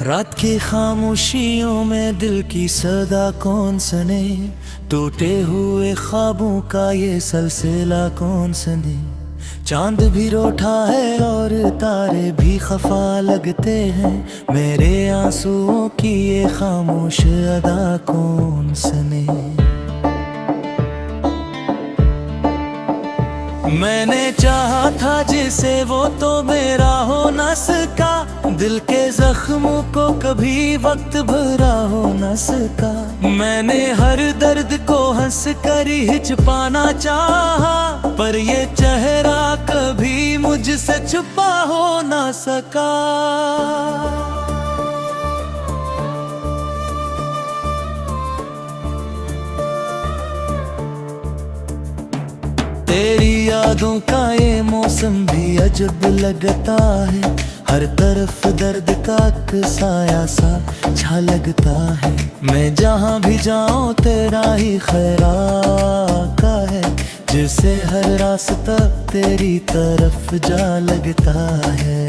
रात की खामोशियों में दिल की सदा कौन सने, टूटे हुए ख्वाबों का ये सिलसिला कौन सने। चांद भी रूठा है और तारे भी खफा लगते हैं, मेरे आंसुओं की ये खामोश अदा कौन सने। मैंने चाहा था जिसे वो तो मेरा हो न सका, दिल के जख्मों को कभी वक्त भरा हो न सका। मैंने हर दर्द को हंस कर ही छुपाना चाहा, पर ये चेहरा कभी मुझसे छुपा हो न सका। तेरी यादों का ये मौसम भी अजब लगता है, हर तरफ दर्द का साया सा छा लगता है। मैं जहाँ भी जाऊँ तेरा ही खैराका है, जिसे हर रास्ता तेरी तरफ जा लगता है।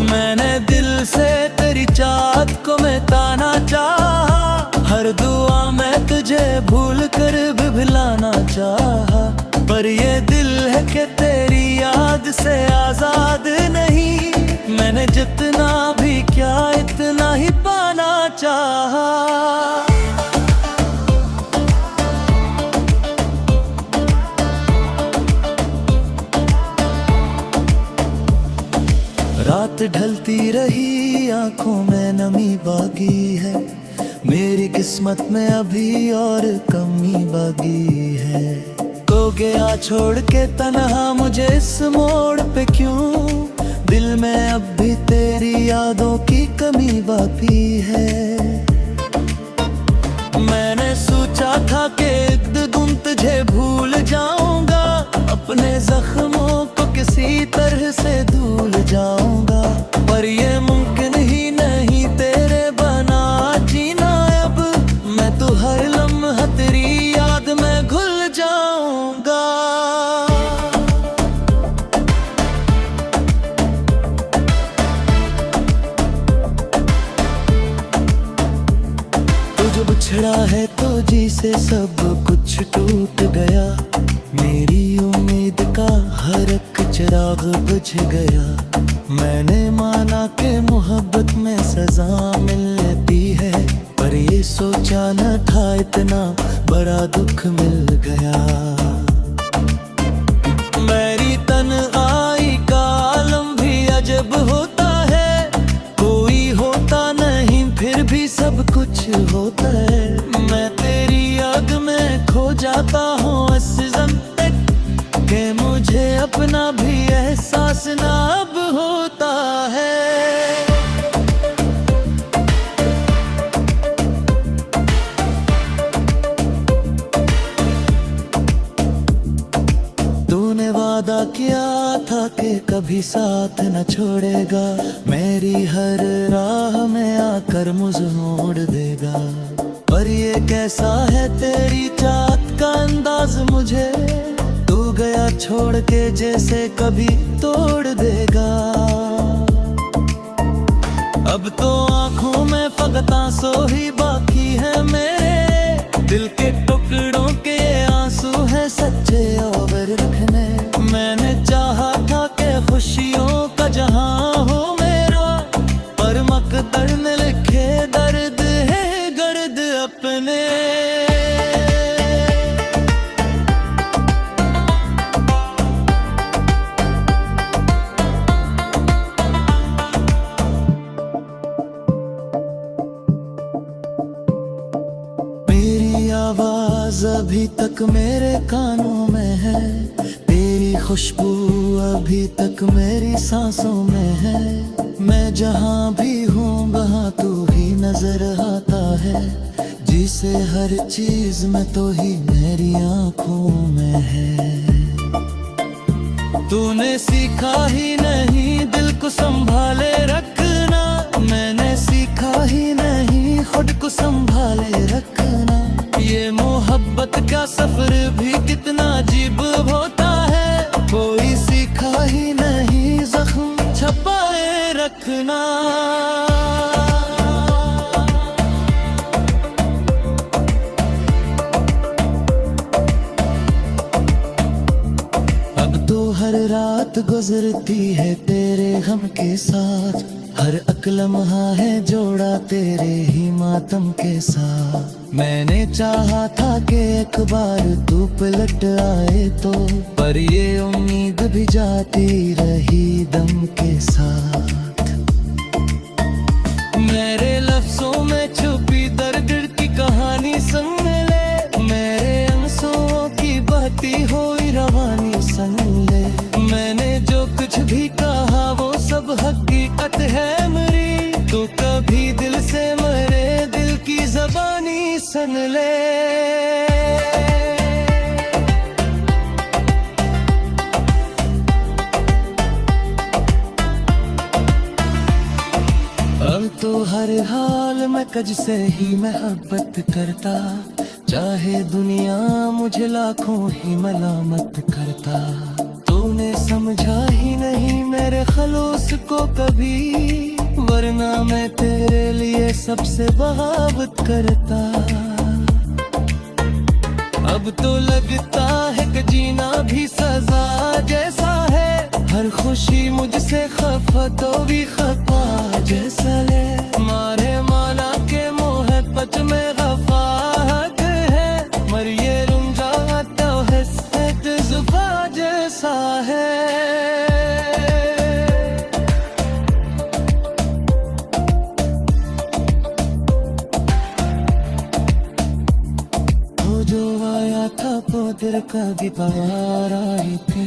मैंने दिल से तेरी चाहत को मिटाना चाहा, हर दुआ में तुझे भूल कर भी भुलाना चाहा, पर ये दिल है कि तेरी याद से आजाद नहीं। मैंने जितना भी क्या इतना ही पाना चाहा। रात ढलती रही, आंखों में नमी बाकी है, मेरी किस्मत में अभी और कमी बाकी है। तो गया छोड़ के तन्हा मुझे इस मोड़ पे क्यों, दिल में अब भी तेरी यादों की कमी बाकी है। मैंने सोचा था कि एक दिन तुझे भूल जाऊंगा, अपने जख्मों को किसी तरह से धूल जाऊंगा, पर ये मुमकिन ही नहीं तेरे बना जीना। अब मैं तो हर लम्हा तेरी याद में घुल जाऊंगा। तुझे बिछड़ा है तो जी से सब कुछ टूट गया, मेरी उम्मीद का हर एक चिराग बुझ गया। मैंने माना कि मोहब्बत में सजा मिलती है, पर ये सोचा न था इतना बड़ा दुख मिल गया। मेरी तन्हाई का आलम भी अजब होता है, कोई होता नहीं फिर भी सब कुछ होता है। मैं तेरी आग में खो जाता हूँ इस ज़म तक, कि मुझे अपना भी एहसास ना अब होता है। तूने वादा किया था कि कभी साथ न छोड़ेगा, मेरी हर राह में आकर मुझे मोड़ देगा। पर ये कैसा है तेरी चाहत का अंदाज, मुझे तू गया छोड़ के जैसे कभी तोड़ देगा। अब तो आंखों में फकत आंसू ही बाकी है, मेरे दिल के टुकड़ों के आंसू है सच्चे और रखने। मैंने चाहा था कि खुशियों का जहां हो मेरा, पर मकदर ने लिखे दर्द है गर्द अपने। आवाज अभी तक मेरे कानों में है, तेरी खुशबू अभी तक मेरी सांसों में है। मैं जहाँ भी हूँ वहाँ तू ही नजर आता है, जिसे हर चीज में तो ही मेरी आंखों में है। तूने सीखा ही नहीं दिल को संभाले रखना, मैंने सीखा ही नहीं खुद को संभाले रखना। ये मोहब्बत का सफर भी कितना अजीब होता है, कोई सीखा ही नहीं जख्म छपाए रख रखना। अब तो हर रात गुजरती है तेरे गम के साथ, हर एक लम्हा है जोड़ा तेरे ही मातम के साथ। मैंने चाहा था कि एक बार तू पलट आए तो, पर ये उम्मीद भी जाती रही दम के साथ। मेरे लफ्जों में छुपी दर्द की कहानी सुन ले, मेरे आंसुओं की बहती हुई रवानी सुन ले। मैंने जो कुछ भी कहा वो सब हकीकत है मेरी, तू कभी दिल से मेरे दिल की ज़बानी सुन ले। अब तो हर हाल में कज से ही मोहब्बत करता, चाहे दुनिया मुझे लाखों ही मलामत करता। तूने समझा ही नहीं मेरे खलूस को कभी, वरना मैं तेरे लिए सबसे बगावत करता। अब तो लगता है कि जीना भी सजा जैसा है, हर खुशी मुझसे खफा तो भी खफा जैसा ले। मारे माना के मोहब्बत में गफा हक है, मर ये रुंझा तो हसरत जुबा जैसा है। जो आया था पोतर का दीपार आई थी,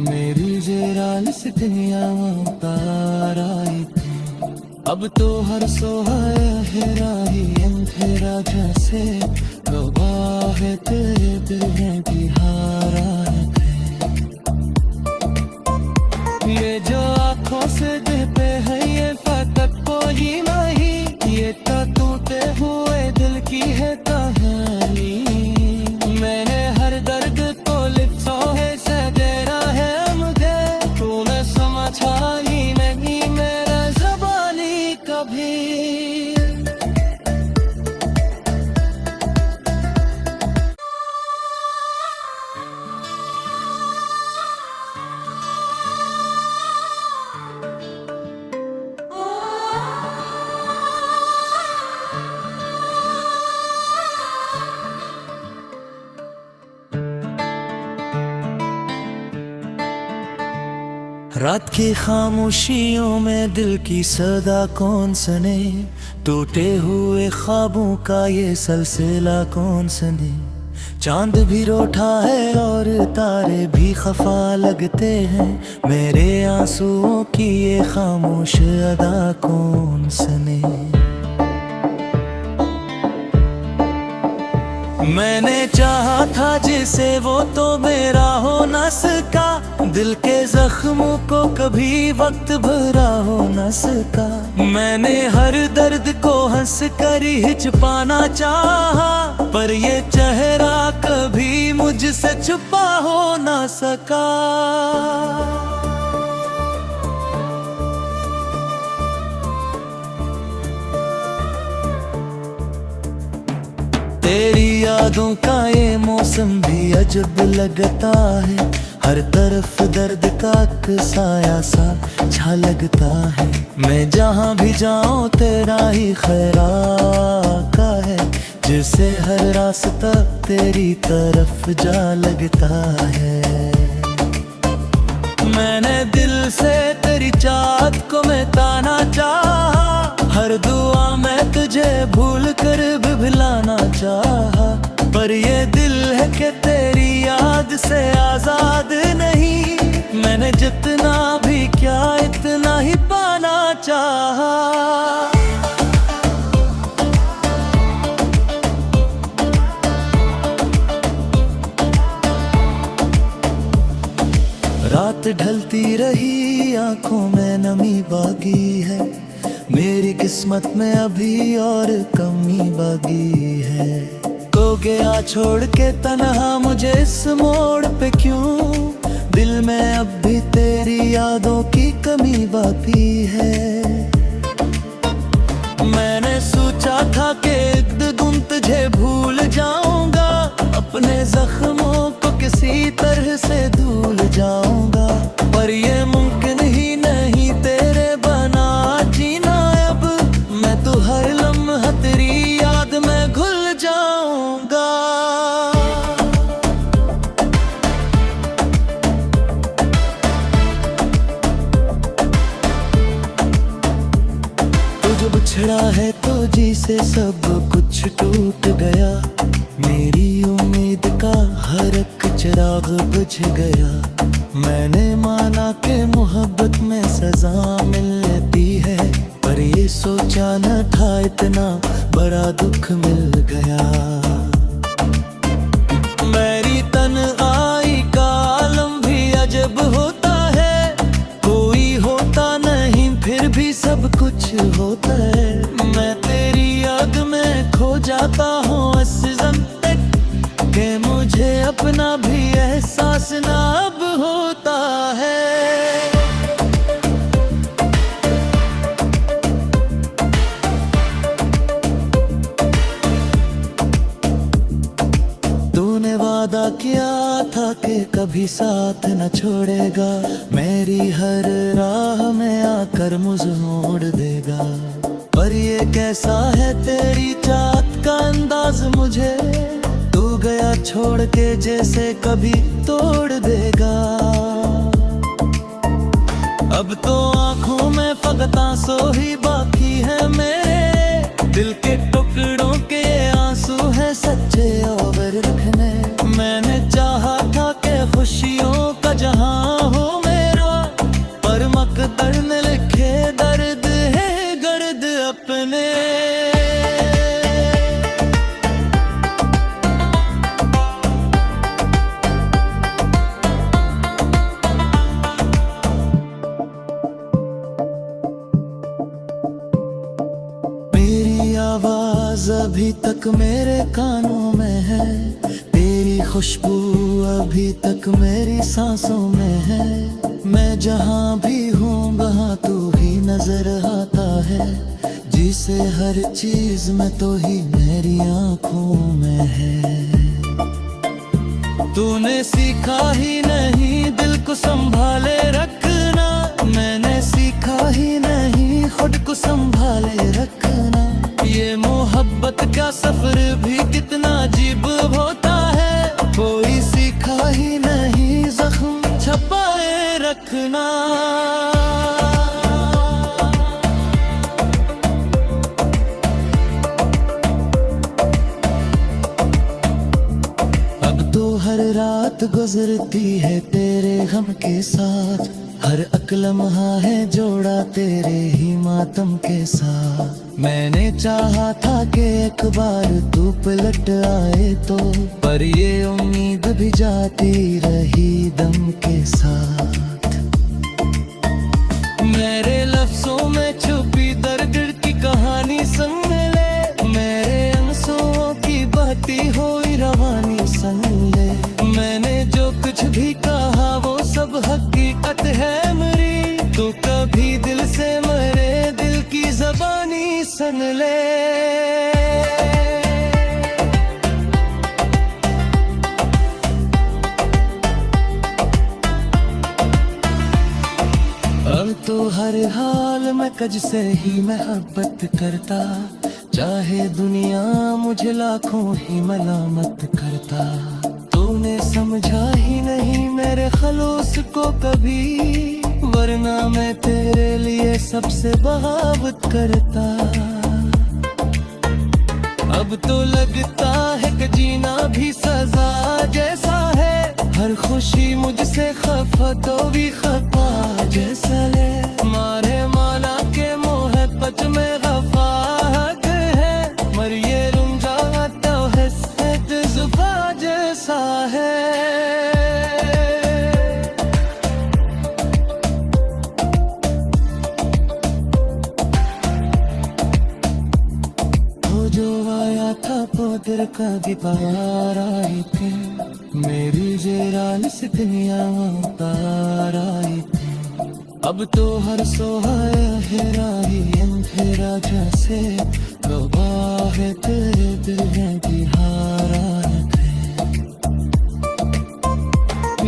मेरी जेराल से दुनिया उतार आई थी। अब तो हर सोहाया है राही अंधेरा जैसे, गवाह है तेरे दिल में बिहार आए थे। ये जो आँखों से देते हैं ये फकत कोई नहीं, ये तो टूटे हुए दिल की है कहानी। मैंने हर दर्द को लिखा है सजेरा है मुझे, तूने समझा ही नहीं मेरा ज़बानी कभी। रात की खामोशियों में दिल की सदा कौन सने, टूटे हुए ख्वाबों का ये सिलसिला कौन सने। चांद भी रोठा है और तारे भी खफा लगते हैं, मेरे आंसुओं की ये खामोश अदा कौन सने। मैंने चाहा था जिसे वो तो मेरा हो न सका, दिल के जख्मों को कभी वक्त भरा हो न सका। मैंने हर दर्द को हंस कर ही छुपाना चाहा, पर ये चेहरा कभी मुझसे छुपा हो न सका। तेरी यादों का ये मौसम भी अजब लगता है, हर तरफ दर्द का साया सा छा लगता है। मैं जहाँ भी जाऊँ तेरा ही खैराका है, जिसे हर रास्ता तेरी तरफ जा लगता है। मैंने दिल से तेरी चाहत को मिटाना चाहा, हर दुआ में तुझे भूल कर भी भुलाना चाहा, पर ये दिल है कि तेरी याद से आजाद नहीं। मैंने जितना भी क्या इतना ही पाना चाहा। रात ढलती रही आंखों में नमी बाकी है, मेरी किस्मत में अभी और कमी बाकी है। तो गया छोड़ के तन्हा मुझे इस मोड़ पे क्यों, दिल में अब भी तेरी यादों की कमी बाकी है। मैंने सोचा था कि एक दिन तुझे भूल जाऊंगा, अपने जख्मों को किसी तरह से धुल जाऊंगा, पर ये मुमकिन ही नहीं तेरे बना जीना। अब मैं तो हर लम्हा तेरी याद में घुल जाऊंगा। जब बिछड़ा है तो जी से सब कुछ टूट गया, मेरी उम्मीद का हर एक चिराग बुझ गया। मैंने माना कि मोहब्बत में सजा मिलती है, पर ये सोचा न था इतना बड़ा दुख मिल गया। मेरी तन्हाई का आलम भी अजब होता है, कोई होता नहीं फिर भी सब कुछ होता है। मैं तेरी याद में खो जाता हूँ इस ज़म तक कि मुझे अपना भी एहसास ना अब होता है। तूने वादा किया था कि कभी साथ न छोड़ेगा, मेरी हर राह में आकर मुझे मोड़ देगा। पर ये कैसा है तेरी चाहत का अंदाज, मुझे तू गया छोड़ के जैसे कभी तोड़ देगा। अब तो आंखों में फकत आंसू ही बाकी है मेरे, दिल के टुकड़ों के आंसू है सच्चे और रखने। मैंने चाहा था कि खुशियों का जहां हो मेरा, पर मकदर ने लिखे दर्द है गर्द अपने। मेरी आवाज अभी तक मेरे कानों में है, तेरी खुशबू अभी तक मेरी सांसों में है। मैं जहाँ भी हूँ वहाँ तू ही नजर आता है, जिसे हर चीज में तो ही मेरी आंखों में है। तूने सीखा ही नहीं दिल को संभाले रखना, मैंने सीखा ही नहीं खुद को संभाले रखना। ये मोहब्बत का सफर भी कितना अजीब होता है, कोई सीखा ही नहीं जख्म छपाए रखना। अब तो हर रात गुजरती है तेरे गम के साथ, हर एक लम्हा है जोड़ा तेरे ही मातम के साथ। मैंने चाहा था कि एक बार तू पलट आए तो, पर ये उम्मीद भी जाती रही दम के साथ। मेरे लफ्जों में छुपी दर्द की कहानी सुन ले, मेरे आंसुओं की बहती हुई रवानी सुन ले। मैंने जो कुछ भी कहा वो सब हकीकत है मेरी, तो कभी दिल से मेरे दिल की ज़बानी सुन ले। अब तो हर हाल में कज से ही मोहब्बत करता, चाहे दुनिया मुझे लाखों ही मलामत करता। तूने समझा ही नहीं मेरे खलूस को कभी, वरना मैं तेरे लिए सबसे बगावत करता। अब तो लगता है कि जीना भी सजा जैसा है, हर खुशी मुझसे खफा तो भी खफा जैसा ले। मारे माना के मोहब्बत में गफा हक है, मर ये रुम जाता है जुबा जैसा है। पोदर का भी पार आई थी, मेरी जेराल से दुनिया तार आई थी। अब तो हर सोहाया हेरा ही अंधेरा जैसे गवाह है तेरे दिल की हारात है।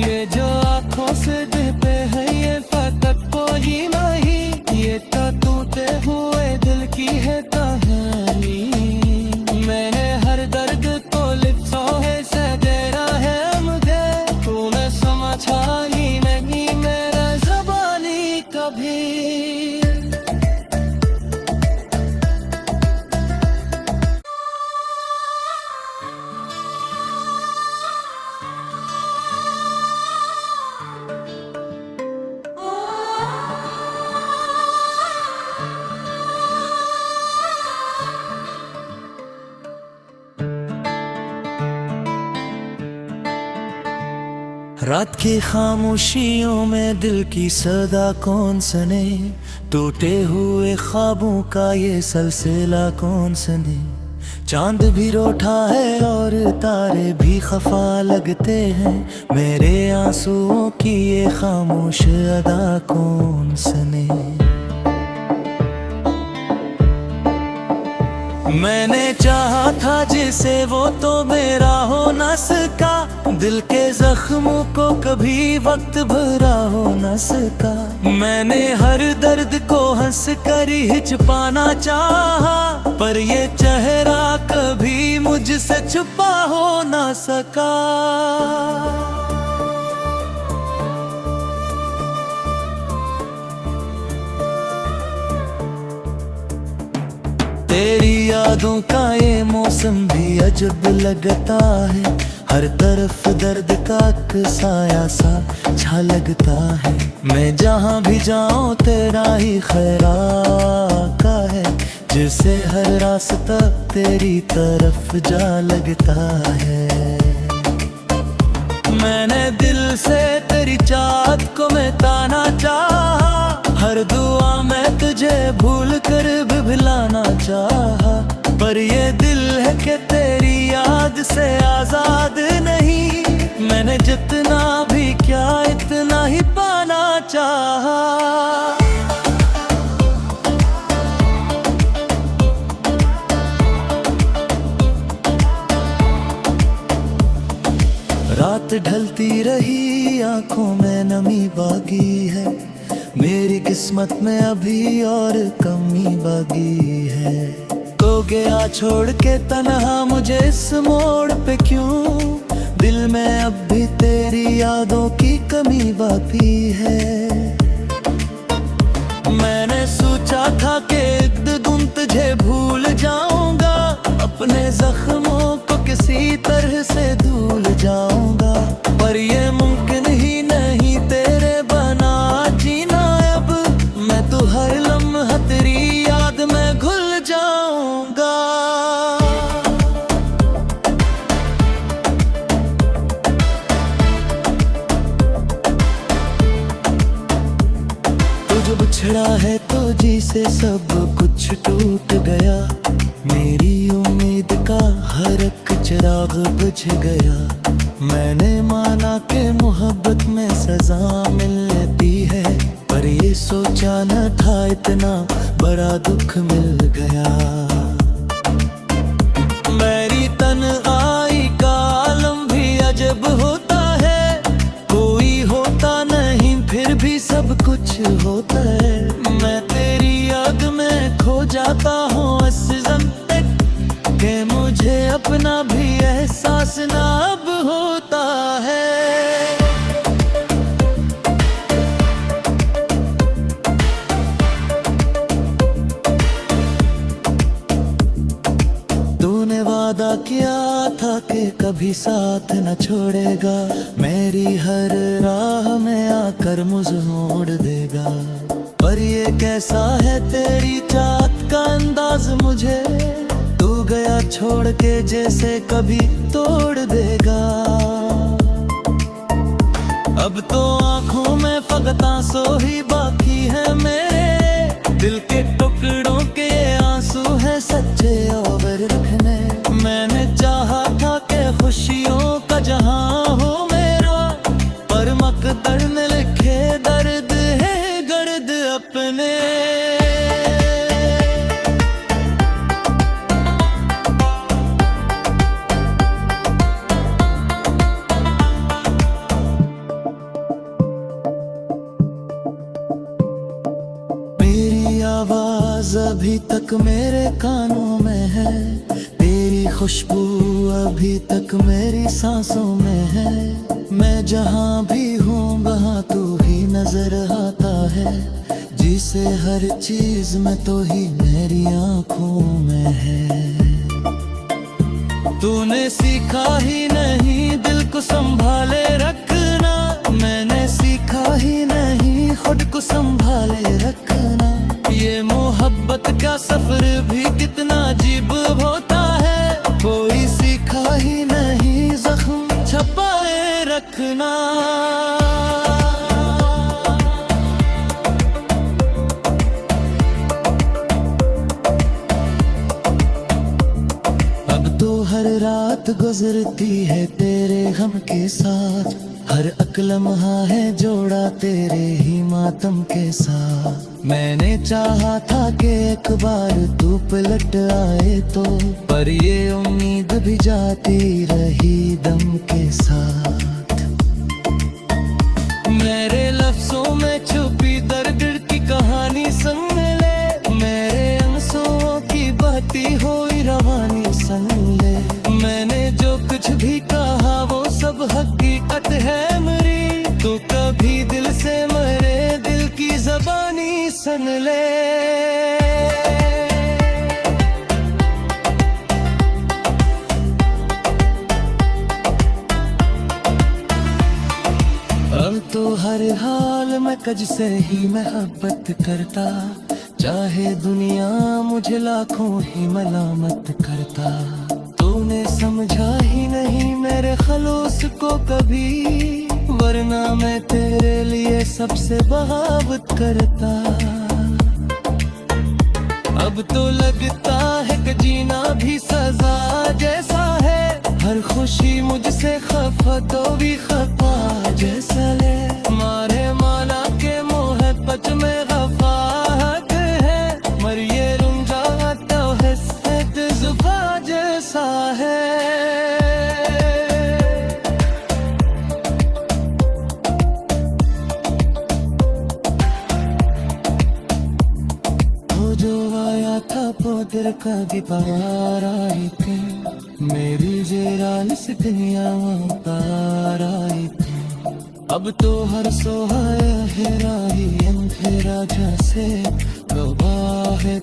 ये जो आंखों से दिल पे है ये फकत कोई नहीं, ये तो टूटे हुए दिल की है कहानी। मैंने हर दर्द को लिप्सों से डेरा है मुझे, तूने समझा ही नहीं मेरा ज़बानी कभी। रात की खामोशियों में दिल की सदा कौन सने, टूटे हुए ख्वाबों का ये सिलसिला कौन सने। चांद भी रोठा है और तारे भी खफा लगते हैं, मेरे आंसुओं की ये खामोश अदा कौन सने। मैंने चाहा था जिसे वो तो मेरा हो न सका, दिल के जख्मों को कभी वक्त भरा हो न सका। मैंने हर दर्द को हंस कर ही छुपाना चाहा, पर ये चेहरा कभी मुझसे छुपा हो न सका। तेरी यादों का ये मौसम भी अजब लगता है, हर तरफ दर्द का साया सा छा लगता है। मैं जहाँ भी जाऊँ तेरा ही खैराका है, जिसे हर रास्ता तेरी तरफ जा लगता है। मैंने दिल से तेरी चाहत को मिटाना चाहा, हर दुआ में तुझे भूल कर भी भुलाना चाहा, पर ये दिल है कि तेरी याद से आजाद नहीं। मैंने जितना भी क्या इतना ही पाना चाहा। रात ढलती रही आंखों में नमी बागी है, मेरी किस्मत में अभी और कमी बाकी है। तो गया छोड़ के तन्हा मुझे इस मोड़ पे क्यों, दिल में अब भी तेरी यादों की कमी बाकी है। मैंने सोचा था कि एक दिन तुझे भूल जाऊंगा, अपने जख्मों को किसी तरह से धुल जाऊंगा, पर ये मुमकिन ही नहीं तेरे बना जीना। अब मैं तो हर लम्हा तेरी याद में घुल जाऊंगा। तू जो बिछड़ा है तो जी से सब कुछ टूट गया, मेरी उम्मीद का हर एक चिराग बुझ गया। मैंने माना कि मोहब्बत में सजा मिलती है, पर ये सोचा न था इतना बड़ा दुख मिल गया। मेरी तन्हाई का आलम भी अजब होता है, कोई होता नहीं फिर भी सब कुछ होता है। मैं तेरी याद में खो जाता हूँ इस ज़म तक, कि मुझे अपना भी एहसास ना अब होता है। तूने वादा किया था कि कभी साथ न छोड़ेगा, मेरी हर राह में आकर मुझे मोड़ देगा। पर ये कैसा है तेरी चाहत का अंदाज मुझे, तू गया छोड़ के जैसे कभी तोड़ देगा। अब तो आंखों में फकत आंसू ही बाकी है मेरे, दिल के टुकड़ों के आंसू है सच्चे और रखने। मैंने चाहा था कि खुशियों का जहां हो मेरा, पर मकदर ने लिखे दर्द है गड़ आवाज अभी तक मेरे कानों में है, तेरी खुशबू अभी तक मेरी सांसों में है। मैं जहाँ भी हूँ वहाँ तू ही नजर आता है, जिसे हर चीज में तो ही मेरी आँखों में है। तूने सीखा ही नहीं दिल को संभाले रखना, मैंने सीखा ही नहीं खुद को संभाले रखना। ये मोहब्बत का सफर भी कितना अजीब होता है, कोई सीखा ही नहीं जख्म छपाए रखना। हर रात गुजरती है तेरे गम के साथ, हर एक लम्हा है जोड़ा तेरे ही मातम के साथ। मैंने चाहा था कि एक बार तू पलट आए तो, पर ये उम्मीद भी जाती रही दम के साथ। मेरे लफ्जों में छुपी दर्द की कहानी सुन ले, मेरे आंसुओं की बहती हुई रवानी सुन ले। मैंने जो कुछ भी कहा वो सब हकीकत है मेरी, तो कभी दिल से मेरे दिल की ज़बानी सुन ले। अब तो हर हाल में कज से ही मोहब्बत करता, चाहे दुनिया मुझे लाखों ही मलामत करता। तूने समझा ही नहीं मेरे खलूस को कभी, वरना मैं तेरे लिए सबसे बगावत करता। अब तो लगता है कि जीना भी सजा जैसा है, हर खुशी मुझसे खफा तो भी खफा जैसा ले। मारे माना के मोहब्बत में खफा हक है, मर ये रुंझा तो हसरत जुबा जैसा है। वो जो आया था पोदर का दीवार आई थी, मेरी जेराल से दुनिया तार आई थी। अब तो हर सोहाया हेरा ही अंधेरा जैसे गवाह है।